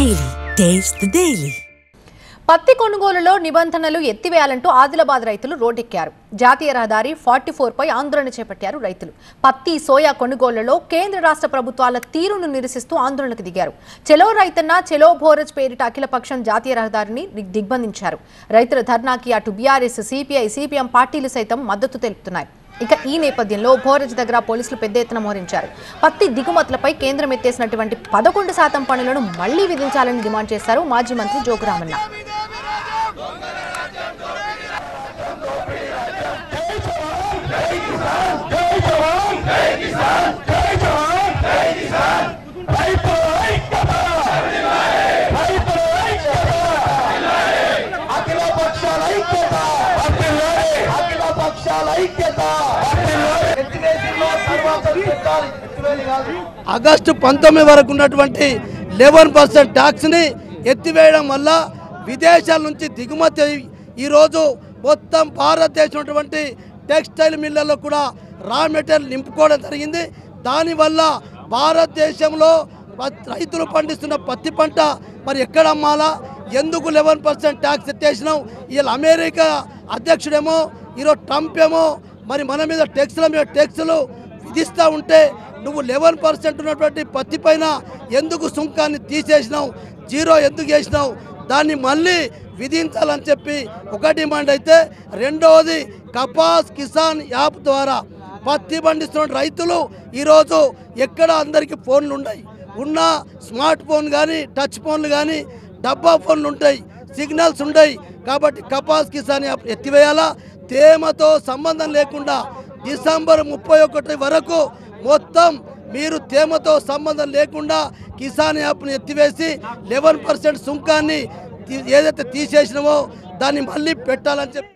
Daily. Taste the Daily. పత్తి కొనుగోలులో నిబంధనలు ఎత్తివేయాలంటూ ఆదిలాబాద్ రైతులు రోడ్డెక్కారు. జాతీయ రహదారి 44 పై ఆందోళన చేపట్టారు రైతులు. పత్తి సోయా కొనుగోలులో కేంద్ర రాష్ట్ర ప్రభుత్వాల తీరును నిరసిస్తూ ఆందోళనకు దిగారు. చెలో రైతన్న చెలో భోరజ్ పేరిట అఖిలపక్షం జాతీయ రహదారిని దిగ్బంధించారు. రైతుల ధర్నాకి అటు బీఆర్ఎస్, సిపిఐ, సిపిఎం పార్టీలు సైతం మద్దతు తెలుపుతున్నాయి. ఇక ఈ నేపథ్యంలో భోరజ్ దగ్గర పోలీసులు పెద్ద ఎత్తున మోహరించారు. పత్తి దిగుమతులపై కేంద్రం ఎత్తేసినటువంటి 11% పన్నులను మళ్లీ విధించాలని డిమాండ్ చేశారు మాజీ మంత్రి జోగురామన్న. ఆగస్టు 19 వరకు ఉన్నటువంటి 11% ట్యాక్స్ని ఎత్తివేయడం వల్ల విదేశాల నుంచి దిగుమతి ఈరోజు మొత్తం భారతదేశం ఉన్నటువంటి టెక్స్టైల్ మిల్లుల్లో కూడా రా మెటీరియల్ నింపుకోవడం జరిగింది. దానివల్ల భారతదేశంలో రైతులు పండిస్తున్న పత్తి పంట మరి ఎక్కడ అమ్మాలా, ఎందుకు 11% ట్యాక్స్ ఎత్తేసినాం? వీళ్ళు అమెరికా అధ్యక్షుడేమో, ఈరోజు ట్రంప్ ఏమో మరి మన మీద ట్యాక్సులు విధిస్తూ ఉంటే నువ్వు 11% ఉన్నటువంటి పత్తి పైన ఎందుకు సుంకాన్ని తీసేసినావు, జీరో ఎందుకు చేసినావు? దాన్ని మళ్ళీ విధించాలని చెప్పి ఒక డిమాండ్ అయితే, రెండవది కపాస్ కిసాన్ యాప్ ద్వారా పత్తి పండిస్తున్న రైతులు ఈరోజు ఎక్కడ అందరికీ ఫోన్లు ఉన్నాయి, ఉన్న స్మార్ట్ ఫోన్ కానీ టచ్ ఫోన్లు కానీ డబ్బా ఫోన్లు ఉంటాయి, సిగ్నల్స్ ఉంటాయి. కాబట్టి కపాస్ కిసాన్ యాప్ ఎత్తివేయాలా. తేమతో సంబంధం లేకుండా డిసెంబర్ 31 వరకు మొత్తం మీరు తేమతో సంబంధం లేకుండా కిసాన్ యాప్ని ఎత్తివేసి 11% సుంకాన్ని ఏదైతే తీసేసినామో దాన్ని మళ్ళీ పెట్టాలని చెప్పి